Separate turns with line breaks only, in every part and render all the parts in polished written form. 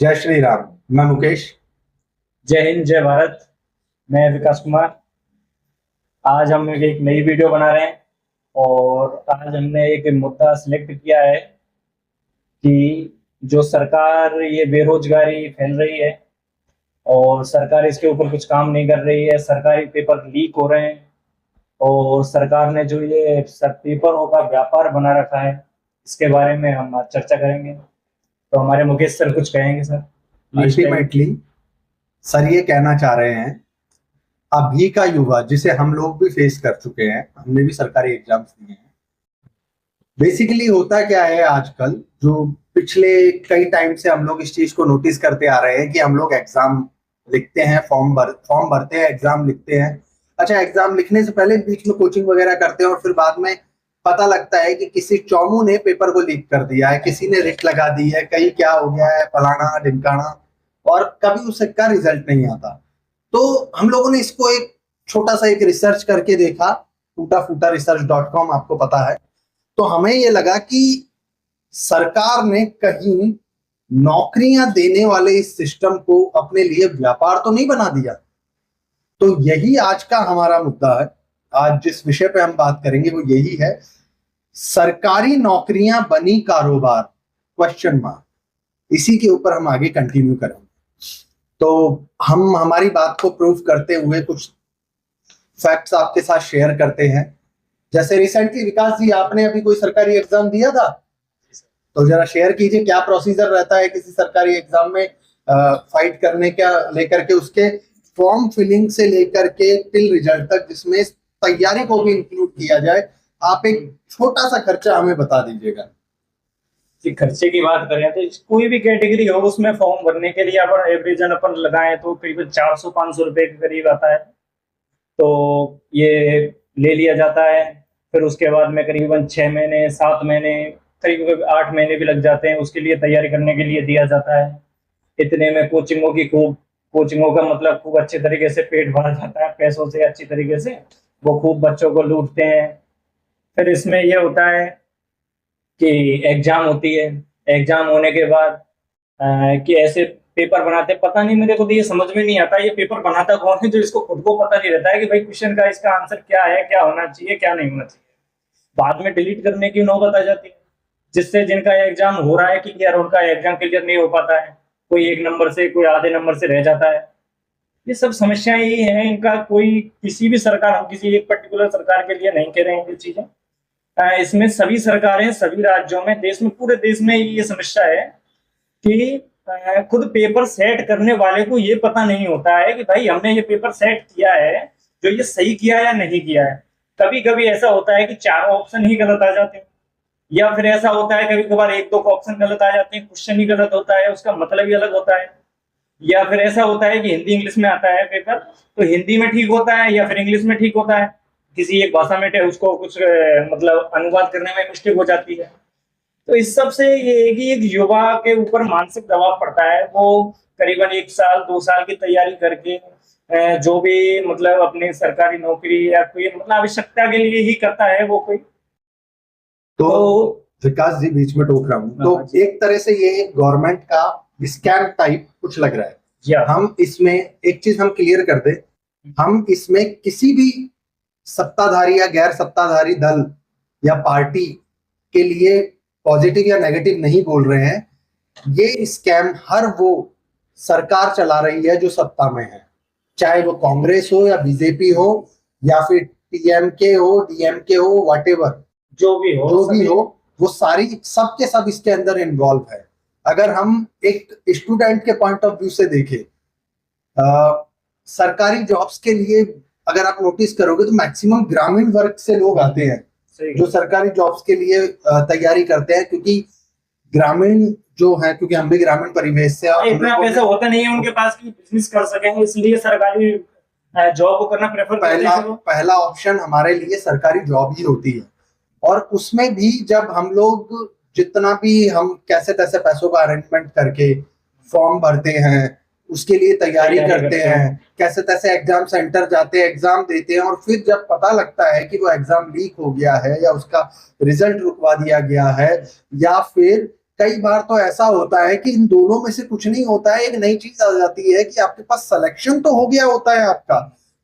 जय श्री राम। मैं मुकेश।
जय हिंद जय भारत। मैं विकास कुमार। आज हम एक नई वीडियो बना रहे हैं और आज हमने एक मुद्दा सिलेक्ट किया है कि जो सरकार ये बेरोजगारी फैल रही है और सरकार इसके ऊपर कुछ काम नहीं कर रही है। सरकारी पेपर लीक हो रहे हैं और सरकार ने जो ये सब पेपरों का व्यापार बना रखा है, इसके बारे में हम आज चर्चा करेंगे। तो हमारे मुकेश सर कुछ कहेंगे sir, please tell.
Ultimately sir ये कहना चाह रहे हैं, अभी का युवा जिसे हम लोग भी फेस कर चुके हैं, हमने भी सरकारी एग्जाम्स दिए हैं। बेसिकली होता क्या है आजकल, जो पिछले कई टाइम से हम लोग इस चीज को नोटिस करते आ रहे हैं कि हम लोग एग्जाम लिखते हैं, फॉर्म भरते हैं, एग्जाम लिखते हैं। अच्छा, एग्जाम लिखने से पहले बीच में कोचिंग वगैरह करते हैं और फिर बाद में पता लगता है कि किसी चौमू ने पेपर को लीक कर दिया है, किसी ने रिट लगा दी है, कहीं क्या हो गया है, फलाना ढिमकाना, और कभी उसका रिजल्ट नहीं आता। तो हम लोगों ने इसको एक छोटा सा एक रिसर्च करके देखा, टूटा फूटा research.com, आपको पता है। तो हमें ये लगा कि सरकार ने कहीं नौकरियां देने वाले इस सिस्टम को अपने लिए व्यापार तो नहीं बना दिया। तो यही आज का हमारा मुद्दा है। आज जिस विषय पे हम बात करेंगे वो यही है, सरकारी नौकरियां बनी कारोबार, क्वेश्चन मार्क। इसी के ऊपर हम आगे कंटिन्यू करेंगे। तो हम हमारी बात को प्रूव करते हुए कुछ फैक्ट्स आपके साथ शेयर करते हैं। जैसे रिसेंटली विकास जी, आपने अभी कोई सरकारी एग्जाम दिया था, तो जरा शेयर कीजिए क्या प्रोसीजर रहता है किसी सरकारी एग्जाम में फाइट करने का, लेकर के उसके फॉर्म फिलिंग से लेकर के टिल रिजल्ट तक, जिसमें तैयारी को भी इंक्लूड किया जाए। आप एक छोटा सा खर्चा हमें बता दीजिएगा।
कि खर्चे की बात करें तो कोई भी कैटेगरी हो उसमें फॉर्म भरने के लिए अपन एवरेजन अपन लगाएं तो करीबन 400-500 रुपए के करीब आता है। तो ये ले लिया जाता है। फिर उसके बाद में करीबन 6 महीने 7 महीने, करीब 8 महीने भी लग जाते हैं उसके लिए तैयारी करने के लिए दिया जाता है। इतने में कोचिंगों का मतलब खूब अच्छे तरीके से पेट भरा जाता है पैसों से, अच्छी तरीके से वो खूब बच्चों को लूटते हैं। फिर इसमें ये होता है कि एग्जाम होती है। एग्जाम होने के बाद कि ऐसे पेपर बनाते हैं, पता नहीं, मेरे को तो ये समझ में नहीं आता ये पेपर बनाता कौन है जो इसको खुद को पता नहीं रहता है कि भाई क्वेश्चन का इसका आंसर क्या है, क्या होना चाहिए, क्या नहीं होना चाहिए। बाद में डिलीट करने की नौबत आ जाती है, जिससे जिनका एग्जाम हो रहा है क्लियर, उनका एग्जाम क्लियर नहीं हो पाता है। कोई 1 नंबर से, कोई आधे नंबर से रह जाता है। ये सब समस्याएं ही हैं। इनका कोई किसी भी सरकार, हम किसी एक पर्टिकुलर सरकार के लिए नहीं कह रहे हैं ये चीजें। इसमें सभी सरकारें, सभी राज्यों में, देश में, पूरे देश में ये समस्या है कि खुद पेपर सेट करने वाले को ये पता नहीं होता है कि भाई हमने ये पेपर सेट किया है, जो ये सही किया या नहीं किया है। कभी कभी ऐसा होता है कि चारों ऑप्शन ही गलत आ जाते हैं, या फिर ऐसा होता है कभी कभार एक दो ऑप्शन गलत आ जाते हैं, क्वेश्चन ही गलत होता है, उसका मतलब ही अलग होता है। या फिर ऐसा होता है कि हिंदी इंग्लिश में आता है पेपर, तो हिंदी में ठीक होता है या फिर इंग्लिश में ठीक होता है। किसी एक भाषा में उसको कुछ मतलब अनुवाद करने में मिस्टेक हो जाती है। तो इस सब से ये है कि एक युवा के ऊपर मानसिक दबाव पड़ता है। वो करीबन 1 साल 2 साल की तैयारी करके जो भी मतलब अपनी सरकारी नौकरी या कोई मतलब आवश्यकता के लिए ही करता है वो कोई।
तो
तो
विकास जी, बीच में टोक रहा हूँ,
हाँ
तो
जी।
एक तरह से ये गवर्नमेंट का स्कैम टाइप कुछ लग रहा है।
या
हम इसमें एक चीज हम क्लियर कर दें, हम इसमें किसी भी सत्ताधारी या गैर सत्ताधारी दल या पार्टी के लिए पॉजिटिव या नेगेटिव नहीं बोल रहे हैं। ये स्कैम हर वो सरकार चला रही है जो सत्ता में है, चाहे वो कांग्रेस हो या बीजेपी हो या फिर टीएमके हो, डीएमके हो, व्हाटएवर, जो भी हो, वो सारी सब के सब इसके अंदर इन्वॉल्व है। अगर हम एक स्टूडेंट के पॉइंट ऑफ व्यू से देखें, सरकारी जॉब्स के लिए अगर आप नोटिस करोगे तो मैक्सिमम ग्रामीण वर्ग से लोग आते हैं जो सरकारी जॉब्स के लिए तैयारी करते हैं, क्योंकि ग्रामीण जो है, क्योंकि हम भी ग्रामीण परिवेश से, और
इतना पैसा होता नहीं है उनके पास कि बिजनेस कर सकेंगे, इसलिए सरकारी जॉब को करना प्रेफर करते हैं।
पहला ऑप्शन हमारे लिए सरकारी जॉब ही होती है। और उसमें भी जब हम लोग जितना भी हम कैसे तैसे पैसों का अरेंजमेंट करके फॉर्म भरते हैं, उसके लिए तैयारी करते हैं, कैसे तैसे एग्जाम सेंटर जाते हैं, एग्जाम देते हैं, और फिर जब पता लगता है कि वो एग्जाम लीक हो गया है या उसका रिजल्ट रुकवा दिया गया है, या फिर कई बार तो ऐसा होता है कि इन दोनों में से कुछ नहीं होता है, एक नई चीज आ जाती है कि आपके पास सिलेक्शन तो हो गया होता है आपका,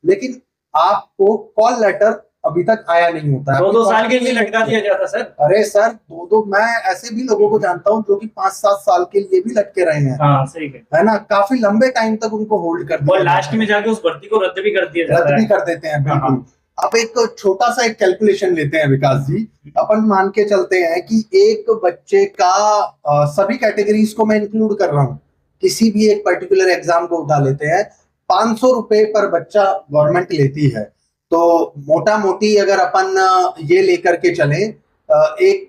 लेकिन आपको कॉल लेटर अभी तक आया नहीं होता है।
2-2 साल के लिए लटका दिया जाता सर।
अरे सर, दो मैं ऐसे भी लोगों को जानता हूँ जो कि 5-7 साल के लिए भी लटके रहे हैं।
हाँ सही
है ना, काफी लंबे टाइम तक उनको होल्ड कर दिया
और लास्ट में जाके उस भर्ती को रद्द भी कर दिया जाता है।
रद्द भी कर देते हैं, बिल्कुल। आप एक छोटा सा एक कैलकुलेशन लेते हैं विकास जी, अपन मान के चलते हैं कि एक बच्चे का सभी कैटेगरीज को मैं इंक्लूड कर रहा हूँ, किसी भी एक पर्टिकुलर एग्जाम को उठा लेते हैं, 500 रुपए पर बच्चा गवर्नमेंट लेती है। तो मोटा मोटी अगर अपन ये लेकर के चले, एक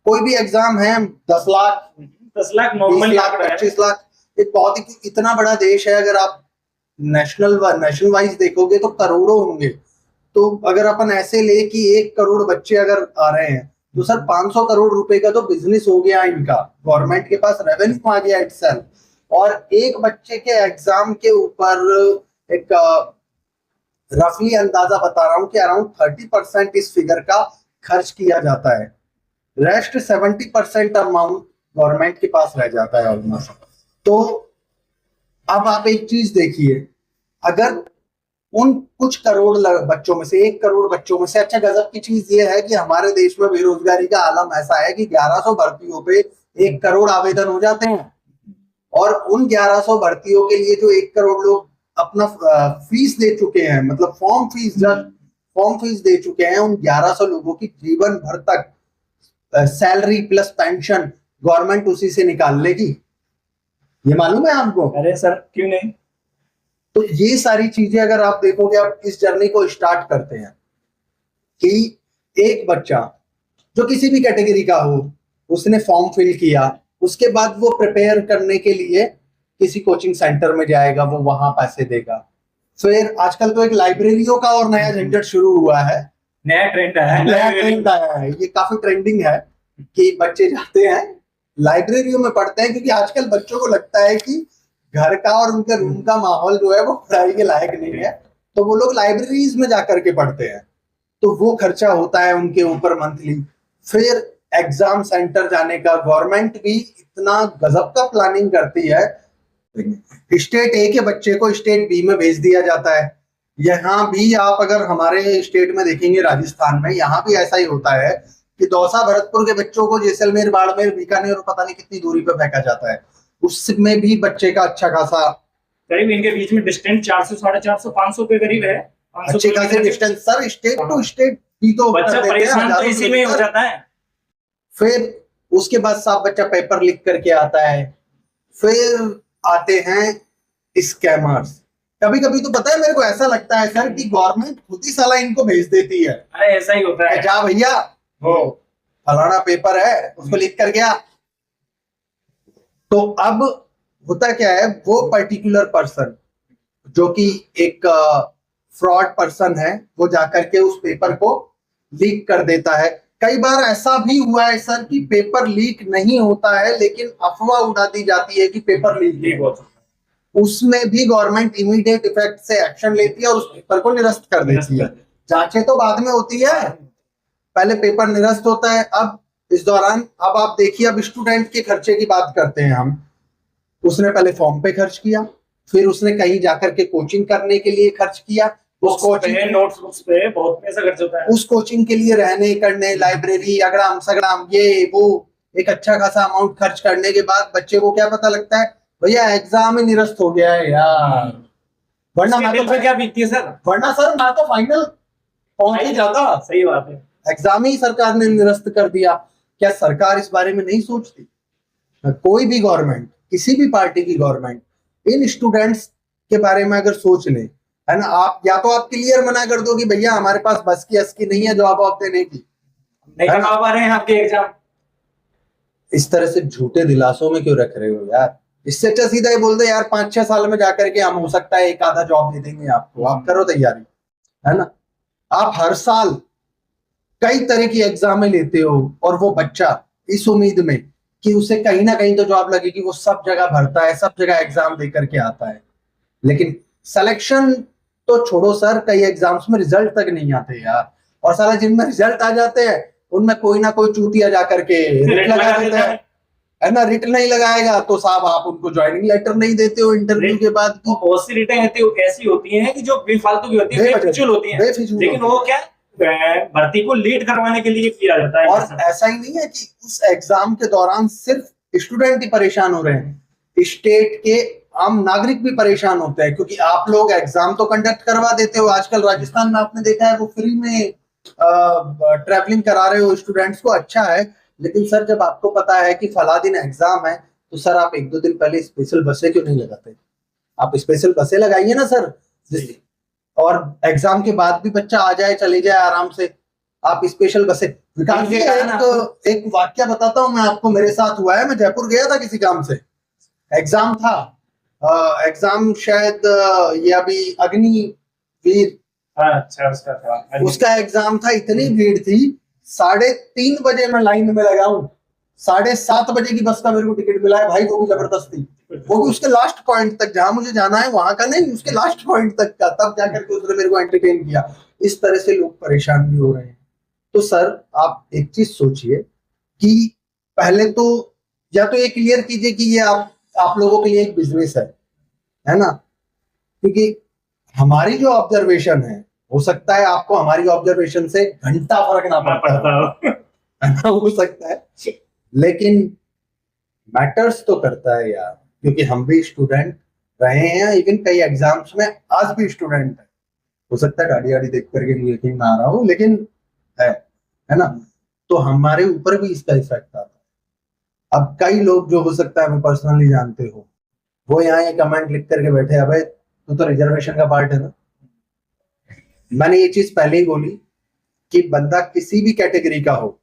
कोई भी एग्जाम है 10 लाख,
10 लाख नॉर्मल
25 लाख, एक बहुत ही इतना बड़ा देश है। अगर आप नेशनल वाइज देखोगे तो करोड़ों होंगे। तो अगर अपन ऐसे ले कि 1 करोड़ बच्चे अगर आ रहे हैं, तो सर 500 करोड़ रुपए का तो बिजनेस हो गया इनका, गवर्नमेंट के पास रेवेन्यू आ गया इटसेल्फ। और एक बच्चे के एग्जाम के ऊपर एक रफली अंदाजा बता रहा हूं कि अराउंड 30% इस फिगर का खर्च किया जाता है, रेस्ट 70% अमाउंट गवर्नमेंट के पास रह जाता है ऑलमोस्ट। तो अब आप एक चीज देखिए, अगर उन कुछ करोड़ बच्चों में से 1 करोड़ बच्चों में से, अच्छा गजब की चीज ये है कि हमारे देश में बेरोजगारी का आलम ऐसा है कि 1100 भर्तियों पे 1 करोड़ आवेदन हो जाते हैं, और उन 1100 भर्तियों के लिए जो 1 करोड़ लोग अपना फीस दे चुके हैं, मतलब फॉर्म फीस दे चुके हैं, उन 1100 लोगों की जीवन भर तक सैलरी प्लस पेंशन गवर्नमेंट उसी से निकाल लेगी। ये मालूम है आपको?
अरे सर क्यों नहीं।
तो ये सारी चीजें अगर आप देखोगे, आप इस जर्नी को स्टार्ट करते हैं कि एक बच्चा जो किसी भी कैटेगरी का हो, उसने फॉर्म फिल किया, उसके बाद वो प्रिपेयर करने के लिए किसी कोचिंग सेंटर में जाएगा, वो वहां पैसे देगा। फिर आजकल तो एक लाइब्रेरियों का और नया झंझट शुरू हुआ है,
नया ट्रेंड आया
है, ये काफी ट्रेंडिंग है कि बच्चे जाते हैं लाइब्रेरियों में पढ़ते हैं, क्योंकि आजकल बच्चों को लगता है कि घर का और उनके रूम का माहौल जो है वो पढ़ाई के लायक नहीं है, तो वो लोग लाइब्रेरीज में जाकर के पढ़ते हैं। तो वो खर्चा होता है उनके ऊपर मंथली। फिर एग्जाम सेंटर जाने का गवर्नमेंट भी इतना गजब का प्लानिंग करती है, स्टेट ए के बच्चे को स्टेट बी में भेज दिया जाता है। यहाँ भी आप अगर हमारे स्टेट में देखेंगे, राजस्थान में, यहाँ भी ऐसा ही होता है कि दौसा भरतपुर के बच्चों को जैसलमेर, बाड़मेर, बीकानेर और पता नहीं कितनी दूरी पर फेंका जाता है। उसमें भी बच्चे का अच्छा खासा,
करीब इनके बीच में डिस्टेंस 400, 450, 500 के करीब है।
अच्छे खासे distance sir, state to state भी तो
बच्चा परेशान तो इसी में हो जाता है।
फिर उसके बाद साफ बच्चा पेपर लिख करके आता है। फिर आते हैं स्कैमर्स। कभी कभी तो पता है, मेरे को ऐसा लगता है सर कि गवर्नमेंट खुद ही साला इनको भेज देती है।
अरे ऐसा ही होता है,
जा भैया वो फलाना पेपर है, उसको लिख कर गया। तो अब होता क्या है, वो पर्टिकुलर पर्सन जो कि एक फ्रॉड पर्सन है, वो जाकर के उस पेपर को लीक कर देता है। कई बार ऐसा भी हुआ है सर कि पेपर लीक नहीं होता है, लेकिन अफवाह उड़ा दी जाती है कि पेपर लीक हो, उसमें भी गवर्नमेंट इमीडिएट इफेक्ट से एक्शन लेती है और उस पेपर को निरस्त कर देती है। जांचें तो बाद में होती है, पहले पेपर निरस्त होता है। अब इस दौरान अब आप देखिए, अब स्टूडेंट के खर्चे की बात करते हैं हम। उसने पहले फॉर्म पे खर्च किया, फिर उसने कहीं जाकर के कोचिंग करने के लिए खर्च किया, उस कोचिंग
नोट्स बुक्स पे बहुत पैसा खर्च होता है,
उस कोचिंग के लिए रहने करने, लाइब्रेरी, अगड़ाम सगड़ाम, ये वो एक अच्छा खासा अमाउंट खर्च करने के बाद बच्चे को क्या पता लगता है, भैया एग्जाम ही निरस्त हो गया है यार। वरना मैं तो
क्या बीतती है सर,
वरना सर मैं तो फाइनल पहुंच ही जाता।
सही बात है,
एग्जाम ही सरकार ने निरस्त कर दिया। क्या सरकार इस बारे में नहीं सोचती? कोई भी गवर्नमेंट, किसी भी पार्टी की गवर्नमेंट इन स्टूडेंट्स के बारे में अगर सोच ले, है ना, आप या तो आप क्लियर मना कर दो कि भैया हमारे पास बस की अस्की नहीं है जॉब आप देने की,
नहीं करवा पा रहे हैं आपके एग्जाम।
इस तरह से झूठे दिलासों में क्यों रख रहे हो यार? इससे अच्छा सीधा ही बोल दे यार, 5-6 साल में जाकर के हम हो सकता है एक आधा जॉब दे देंगे आपको, आप करो तैयारी, है ना। आप हर साल कई तरह की एग्जामें लेते हो और वो बच्चा इस उम्मीद में कि उसे कहीं ना कहीं तो जॉब लगेगी, वो सब जगह भरता है, सब जगह एग्जाम दे करके आता है, लेकिन सिलेक्शन तो छोड़ो सर, कई एग्जाम्स में रिजल्ट तक नहीं आते यार। और साला जिनमें रिजल्ट आ जाते हैं उनमें कोई ना कोई चूतिया जाकर के लगा देता है, है ना, रिट नहीं लगाएगा तो साहब आप उनको ज्वाइनिंग लेटर नहीं देते हो इंटरव्यू के बाद की।
बहुत सी रिटें ऐसी होती हैं कि जो बेफालतू की होती है, बेफिजूल होती है,
बेफिजूल
लेकिन वो क्या भर्ती को लेट करवाने के लिए किया जाता है।
और ऐसा ही नहीं है कि उस एग्जाम के दौरान सिर्फ स्टूडेंट ही परेशान हो रहे हैं, स्टेट के आम नागरिक भी परेशान होते हैं, क्योंकि आप लोग एग्जाम तो कंडक्ट करवा देते हो। आजकल राजस्थान में आपने देखा है वो फ्री में ट्रैवलिंग करा रहे हो स्टूडेंट्स को, अच्छा है। लेकिन सर जब आपको पता है कि फला दिन एग्जाम है तो सर आप 1-2 दिन पहले स्पेशल बसें क्यों नहीं लगाते? आप स्पेशल बसें लगाइए ना सर, और एग्जाम के बाद भी बच्चा आ जाए चले जाए आराम से। आप स्पेशल बसें। विकास जी एक वाक्य बताता हूँ मैं आपको, मेरे साथ हुआ है। मैं जयपुर गया था किसी काम से, एग्जाम था, एग्जाम शायद ये अभी अग्निवीर,
अच्छा उसका था,
उसका एग्जाम था। इतनी भीड़ थी, 3:30 बजे मैं लाइन में लगा हूँ, 7:30 बजे की बस का मेरे को टिकट मिला है भाई, वो भी जबरदस्ती, वो भी उसके लास्ट पॉइंट तक, जहां मुझे जाना है वहां का नहीं, उसके लास्ट पॉइंट तक का, तब जाकर के उसने मेरे को एंटरटेन किया। इस तरह से लोग परेशान भी हो रहे हैं। तो सर आप एक चीज सोचिए कि पहले तो या तो ये क्लियर कीजिए कि ये आप लोगों के लिए एक बिजनेस है ना, क्योंकि हमारी जो ऑब्जर्वेशन हो सकता है आपको हमारी ऑब्जर्वेशन से घंटा फर्क ना पड़ता है हो सकता है, लेकिन मैटर्स तो करता है यार, क्योंकि हम भी स्टूडेंट रहे हैं, इवन कई एग्जाम्स में आज भी स्टूडेंट है। हो सकता है गाड़ी गाड़ी देख करके मुझे यकीन ना आ रहा हो, लेकिन है ना, तो हमारे ऊपर भी इसका इफेक्ट आता है। अब कई लोग जो हो सकता है हमें पर्सनली जानते हो, वो यहाँ ये कमेंट लिख करके बैठे, अबे तू तो रिजर्वेशन का पार्ट है ना। मैंने ये चीज पहले ही बोली कि बंदा किसी भी कैटेगरी का हो,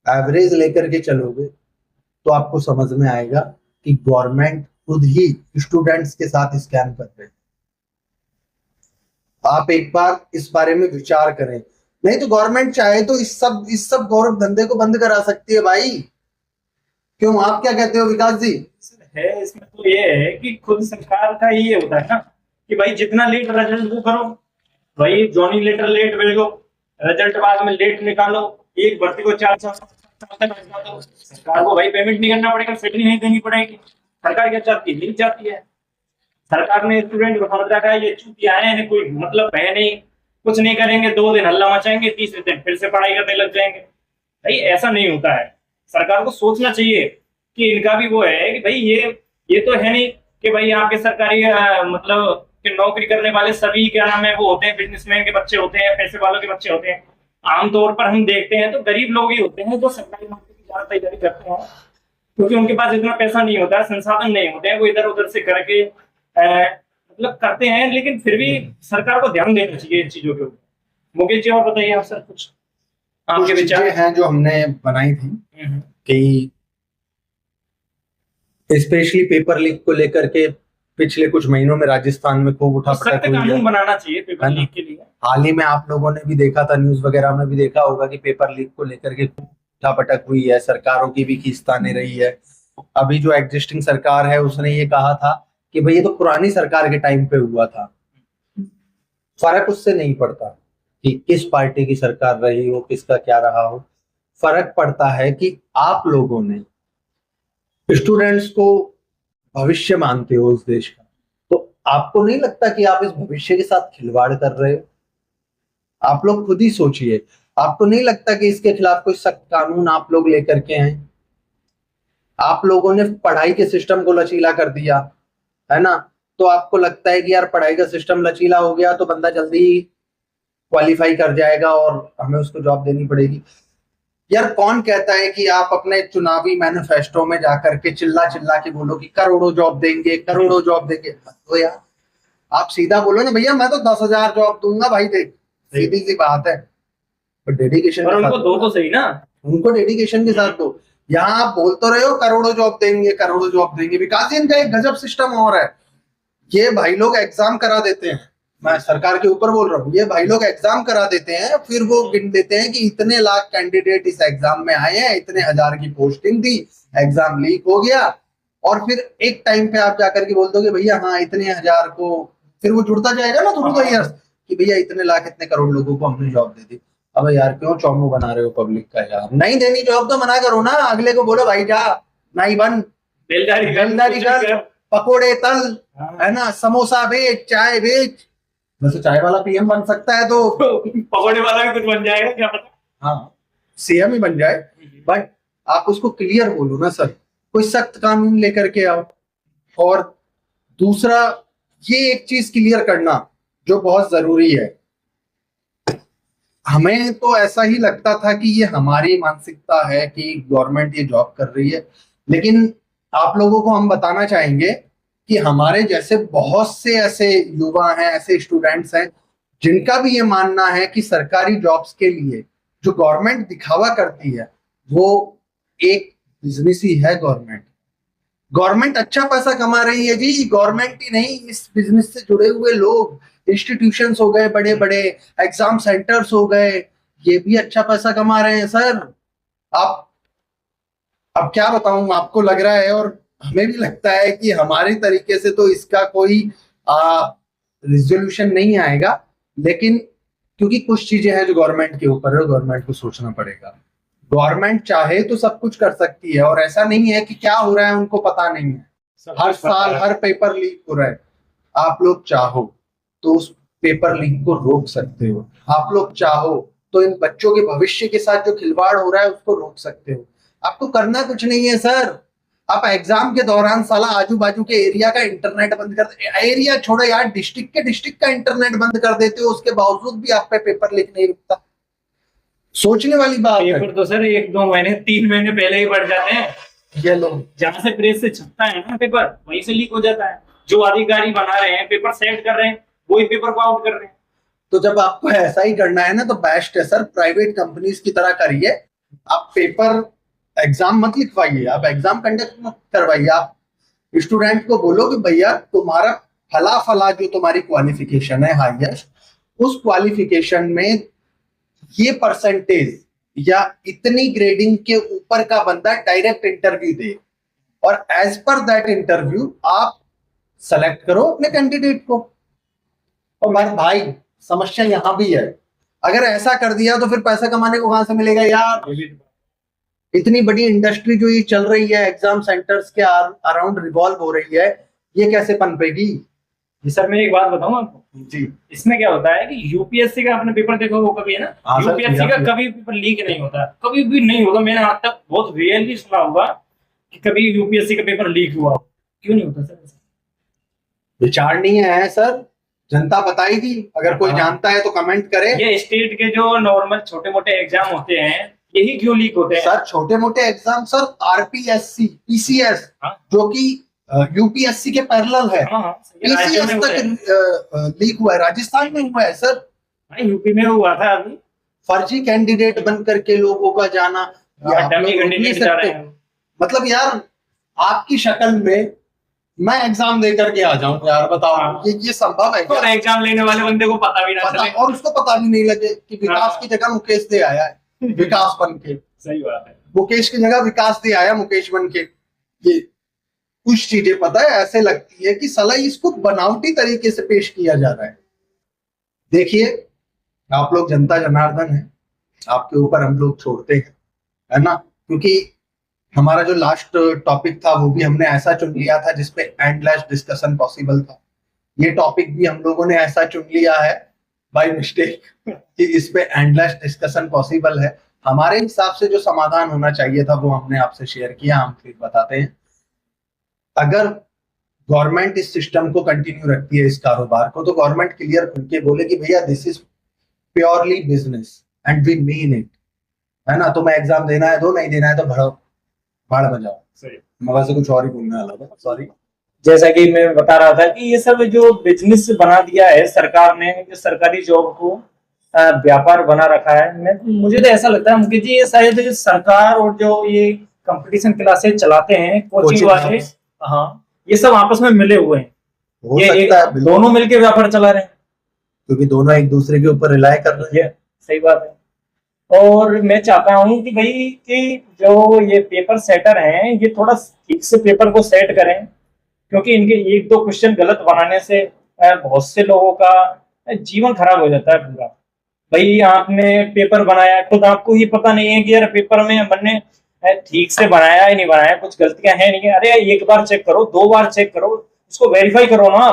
एवरेज लेकर के चलोगे तो आपको समझ में आएगा कि गवर्नमेंट खुद ही स्टूडेंट्स के साथ स्कैम कर रहे हैं। आप एक बार इस बारे में विचार करें, नहीं तो गवर्नमेंट चाहे तो इस सब गौरव धंधे को बंद करा सकती है भाई। क्यों, आप क्या कहते हो विकास जी?
है इसमें तो ये है कि खुद सरकार का ये होता है ना कि भाई जितना लेट रिजल्ट वो करो, भाई ज्वाइनिंग लेटर लेट भेजो, रिजल्ट बाद में लेट निकालो, एक भर्ती को 4 साल तक दो, सरकार को भाई पेमेंट नहीं करना पड़ेगा, सैलरी नहीं देनी पड़ेगी। सरकार क्या चाहती है, लीक जाती है। सरकार ने स्टूडेंट को समझ रखा है ये चूतिया है, इन्हें कोई मतलब है नहीं, कुछ नहीं करेंगे, 2 दिन हल्ला मचाएंगे, तीसरे दिन फिर से पढ़ाई करने लग जाएंगे। भाई ऐसा नहीं होता है, सरकार को सोचना चाहिए कि इनका भी वो है कि भाई ये तो है नहीं कि भाई आपके सरकारी मतलब कि नौकरी करने वाले सभी क्या नाम है वो होते हैं, बिजनेसमैन के बच्चे होते हैं, पैसे वालों के बच्चे होते हैं। आमतौर पर हम देखते हैं तो गरीब लोग ही होते हैं जो सरकारी नौकरी की ज्यादा तैयारी करते हैं, क्योंकि उनके पास इतना पैसा नहीं होता है, संसाधन नहीं होते हैं, वो इधर उधर से करके मतलब करते हैं। लेकिन फिर भी सरकार को ध्यान देना चाहिए इन चीजों के ऊपर। मुकेश जी और बताइए आप सर, कुछ आपके विचार
हैं जो हमने बनाई थी कि स्पेशली पेपर लीक को लेकर के पिछले कुछ महीनों में राजस्थान में खूब उठापटक हुई है।
कानून बनाना चाहिए पेपर लीक के लिए।
हाल ही में आप लोगों ने भी देखा था, न्यूज वगैरह में भी देखा होगा कि पेपर लीक को लेकर के उठापटक हुई है, सरकारों की भी खींचतानी रही है। अभी जो एग्जिस्टिंग सरकार है उसने ये कहा था कि भाई ये तो पुरानी सरकार के टाइम पे हुआ था। फर्क उससे नहीं पड़ता कि किस पार्टी की सरकार रही हो, किसका क्या रहा हो, फर्क पड़ता है कि आप लोगों ने स्टूडेंट्स को भविष्य मानते हो उस देश का, तो आपको नहीं लगता कि आप इस भविष्य के साथ खिलवाड़ कर रहे हो? आप लोग खुद ही सोचिए, आपको नहीं लगता कि इसके खिलाफ कोई सख्त कानून आप लोग लेकर के आए? आप लोगों ने पढ़ाई के सिस्टम को लचीला कर दिया है ना, तो आपको लगता है कि यार पढ़ाई का सिस्टम लचीला हो गया तो बंदा जल्दी क्वालिफाई कर जाएगा और हमें उसको जॉब देनी पड़ेगी। यार कौन कहता है कि आप अपने चुनावी मैनिफेस्टो में जाकर के चिल्ला चिल्ला के बोलो कि करोड़ों जॉब देंगे, करोड़ों जॉब देंगे? तो यार आप सीधा बोलो ना, भैया मैं तो 10,000 जॉब दूंगा भाई, देख सीधी सी बात है। तो डेडिकेशन
और उनको दो तो सही ना,
उनको डेडिकेशन के साथ दो। यहाँ आप बोल तो रहे हो करोड़ों जॉब देंगे, करोड़ों जॉब देंगे। विकास जी इनका एक गजब सिस्टम और है, ये भाई लोग एग्जाम करा देते हैं, मैं सरकार के ऊपर बोल रहा हूँ, ये भाई लोग एग्जाम करा देते हैं, फिर वो गिन देते हैं कि इतने लाख कैंडिडेट इस एग्जाम में आए हैं, इतने हजार की पोस्टिंग थी, एग्जाम लीक हो गया, और फिर एक टाइम पे आप जाकर के बोल दोगे भैया हाँ इतने हजार को, फिर वो जुड़ता जाएगा ना थ्रू द ईयर्स कि भैया इतने लाख इतने करोड़ लोगों को हमने जॉब दे दी। अब यार क्यों चौमू बना रहे हो पब्लिक का? यार नहीं देनी जॉब तो मना करो ना, अगले को बोलो भाई जा, नाई बन, बेलदारी कर, पकोड़े तल,
हाँ।
है ना, समोसा बेच, चाय बेच। वैसे चाय वाला पीएम बन सकता है तो
पकौड़े वाला भी कुछ बन जाएगा, क्या पता।
हाँ, सीएम ही बन जाए। बट आप उसको क्लियर बोलो ना सर, कोई सख्त कानून लेकर के आओ। और दूसरा, ये एक चीज क्लियर करना जो बहुत जरूरी है, हमें तो ऐसा ही लगता था कि ये हमारी मानसिकता है कि गवर्नमेंट ये जॉब कर रही है, लेकिन आप लोगों को हम बताना चाहेंगे कि हमारे जैसे बहुत से ऐसे युवा हैं, ऐसे स्टूडेंट्स हैं जिनका भी ये मानना है कि सरकारी जॉब्स के लिए जो गवर्नमेंट दिखावा करती है वो एक बिजनेस ही है। गवर्नमेंट अच्छा पैसा कमा रही है जी, गवर्नमेंट ही नहीं, इस बिजनेस से जुड़े हुए लोग, इंस्टीट्यूशंस हो गए बड़े बड़े, एग्जाम सेंटर्स हो गए, ये भी अच्छा पैसा कमा रहे हैं सर। आप, अब क्या बताऊं, आपको लग रहा है और हमें भी लगता है कि हमारे तरीके से तो इसका कोई रिजोल्यूशन नहीं आएगा, लेकिन क्योंकि कुछ चीजें हैं जो गवर्नमेंट के ऊपर है, गवर्नमेंट को सोचना पड़ेगा। गवर्नमेंट चाहे तो सब कुछ कर सकती है, और ऐसा नहीं है कि क्या हो रहा है उनको पता नहीं है। हर साल हर पेपर लीक हो रहा है, आप लोग चाहो तो उस पेपर लीक को रोक सकते हो। आप लोग चाहो तो इन बच्चों के भविष्य के साथ जो खिलवाड़ हो रहा है उसको रोक सकते हो। आपको करना कुछ नहीं है सर। आप एग्जाम के दौरान साला आजू बाजू के एरिया का इंटरनेट बंद कर, एरिया छोड़ो यार, डिस्ट्रिक्ट का इंटरनेट बंद कर देते हो, उसके बावजूद भी आप पे पेपर लीक नहीं रुकता। सोचने वाली बात है।
पेपर तो सर 1-2 महीने 3 महीने पहले ही पड़ जाते हैं।
ये लो,
जहां से प्रेस से छपता है ना पेपर, वहीं से लीक हो जाता है। जो अधिकारी बना रहे हैं, पेपर सेट कर रहे हैं, वही पेपर को आउट कर रहे हैं।
तो जब आपको ऐसा ही करना है ना तो बेस्ट है सर, प्राइवेट कंपनीज की तरह करिए। आप पेपर एग्जाम मत लिखवाइए, आप एग्जाम कंडक्ट मत करवाइए। आप स्टूडेंट को बोलो कि भैया तुम्हारा फला फला जो तुम्हारी क्वालिफिकेशन है हाईएस्ट, उस क्वालिफिकेशन में ये परसेंटेज या इतनी ग्रेडिंग के ऊपर का बंदा डायरेक्ट इंटरव्यू दे, और एज पर दैट इंटरव्यू आप सेलेक्ट करो अपने कैंडिडेट को। और भाई समस्या यहां भी है, अगर ऐसा कर दिया तो फिर पैसा कमाने को कहां से मिलेगा यार। इतनी बड़ी इंडस्ट्री जो ये चल रही है, एग्जाम सेंटर्स के अराउंड रिवॉल्व हो रही है, ये कैसे पनपेगी।
जी सर, मैं एक बात बताऊं आपको
जी,
इसमें क्या होता है कि यूपीएससी का आपने पेपर देखा वो कभी है ना,
हाँ सर,
यूपीएससी का कभी पेपर लीक नहीं होता, कभी भी नहीं होगा। मैंने आज तक बहुत रियरली सुना होगा कि कभी यूपीएससी का पेपर लीक हुआ। क्यों नहीं होता सर?
विचार नहीं है सर, जनता बताएगी। अगर कोई
हाँ।
जानता है तो कमेंट करे।
ये स्टेट के जो नॉर्मल छोटे मोटे एग्जाम होते हैं, यही क्यों लीक होते हैं?
सर छोटे मोटे एग्जाम सर, आरपीएससी, पीसीएस,
हाँ।
जो कि यूपीएससी के पैरेलल है,
हाँ,
पीसीएस तक लीक हुआ है, राजस्थान में हुआ है सर।
यूपी में हुआ था अभी।
फर्जी कैंडिडेट बन करके लोगों का जाना, ये आप
डमी
लोग रोक नहीं
कैंडिडेट जा रहे
सकते।
हैं।
मतलब यार, आपकी शक्ल में मैं एग्जाम दे करके आ जाऊं यार, बताओ
हाँ।
ये संभव है
और
क्या?
एग्जाम लेने वाले बंदे को पता भी ना
पता,
चले।
और उसको पता भी नहीं लगे कि विकास
हाँ।
की जगह मुकेश दे आया है, विकास बन के।
सही बात है।
मुकेश की जगह विकास दे आया मुकेश बन के। ये कुछ चीजें पता है ऐसे लगती है कि साला इसको बनावटी तरीके से पेश किया जा रहा है। देखिए, आप लोग जनता जनार्दन है, आपके ऊपर हम लोग छोड़ते हैं, है ना, क्योंकि हमारा जो लास्ट टॉपिक था वो भी हमने ऐसा चुन लिया था जिसपे एंडलेस डिस्कशन पॉसिबल था। ये टॉपिक भी हम लोगों ने ऐसा चुन लिया है बाय मिस्टेक कि इस पे एंडलेस डिस्कशन पॉसिबल है। हमारे हिसाब से जो समाधान होना चाहिए था वो हमने आपसे शेयर किया, हम फिर बताते हैं। अगर गवर्नमेंट इस सिस्टम को कंटिन्यू रखती है, इस कारोबार को, तो गवर्नमेंट क्लियर खुल के बोले कि भैया this is purely business and we mean it, है ना। तुम्हें एग्जाम देना है दो, नहीं देना है तो भाड़ बजाओ।
सही।
मैं वैसे कुछ और ही बोलने वाला था, सॉरी।
जैसा कि मैं बता रहा था कि ये सब जो बिजनेस बना दिया है सरकार ने, जो सरकारी जॉब को व्यापार बना रखा है, मुझे तो ऐसा लगता है मुकेश जी, ये शायद जो सरकार और जो ये कंपटीशन क्लासेस चलाते हैं कोचिंग वाले, हाँ, ये सब आपस में मिले हुए हैं।
हो
ये
सकता है, बिल्कुल।
दोनों मिलके व्यापार चला रहे हैं,
क्योंकि दोनों एक दूसरे के ऊपर रिलाय कर रहे हैं।
सही बात है। और मैं चाहता हूँ कि भाई कि जो ये पेपर सेटर हैं, ये थोड़ा ठीक से पेपर को सेट करें, क्योंकि इनके 1-2 क्वेश्चन गलत बनाने से बहुत से लोगों का जीवन खराब हो जाता है पूरा। भाई आपने पेपर बनाया, खुद आपको ये पता नहीं है कि यार पेपर में हमने ठीक से बनाया है नहीं बनाया, कुछ गलतियां हैं नहीं है, अरे एक बार चेक करो, 2 बार चेक करो, उसको वेरीफाई करो ना।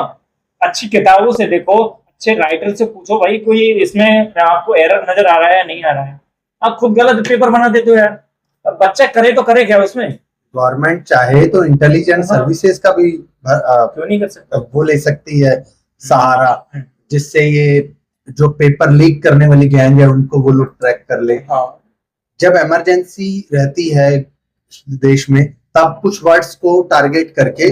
अच्छी किताबों से देखो, अच्छे राइटर से पूछो भाई कोई इसमें आपको एरर नजर आ रहा है या नहीं आ रहा है। आप खुद गलत पेपर बना देते हो यार। अब बच्चा करे तो करे क्या उसमें?
गवर्नमेंट चाहे तो इंटेलिजेंस सर्विसेज का भी
क्यों नहीं कर सकता?
वो ले सकती है सहारा, जिससे ये जो पेपर लीक करने वाली गैंग है उनको वो लोग ट्रैक कर ले।
हाँ,
जब इमरजेंसी रहती है देश में तब कुछ वर्ड्स को टारगेट करके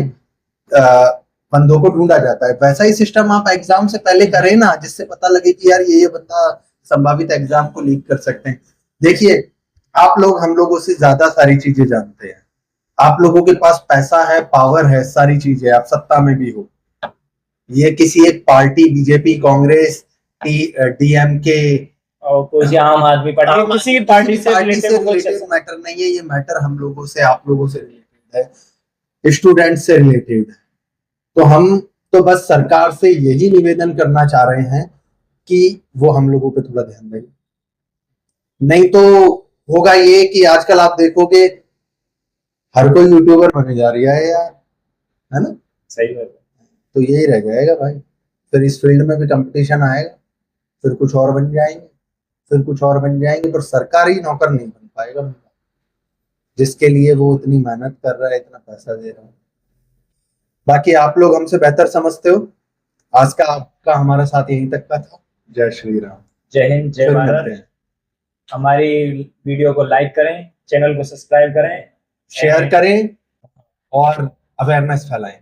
बंदों को ढूंढा जाता है। वैसा ही सिस्टम आप एग्जाम से पहले करें ना, जिससे पता लगे कि यार ये बंदा संभावित एग्जाम को लीक कर सकते हैं। देखिए, आप लोग हम लोगों से ज्यादा सारी चीजें जानते हैं। आप लोगों के पास पैसा है, पावर है, सारी चीजें, आप सत्ता में भी हो। ये किसी एक पार्टी, बीजेपी, कांग्रेस, डीएमके
और कोई आम आदमी पार्टी, किसी पार्टी से रिलेटेड
मैटर नहीं है। ये मैटर हम लोगों से, आप लोगों से रिलेटेड है, स्टूडेंट से रिलेटेड है। तो हम तो बस सरकार से यही निवेदन करना चाह रहे हैं कि वो हम लोगों पे थोड़ा ध्यान दें। नहीं तो होगा ये कि आजकल आप देखोगे हर कोई यूट्यूबर बनने जा रही है यार, है ना?
सही बात।
तो यही रह जाएगा भाई। फिर इस फील्ड में भी कंपटीशन आएगा, फिर कुछ और बन जाएंगे, फिर कुछ और बन जाएंगे, पर सरकारी नौकर नहीं बन पाएगा बंदा, जिसके लिए वो इतनी मेहनत कर रहा है, इतना पैसा दे रहा है। बाकी आप लोग हमसे बेहतर समझते हो। आज का आपका हमारा साथ यहीं तक का था। जय श्री राम।
जय हिंद, जय भारत। हमारी वीडियो को लाइक करें, चैनल को सब्सक्राइब करें,
शेयर करें और अवेयरनेस फैलाएं।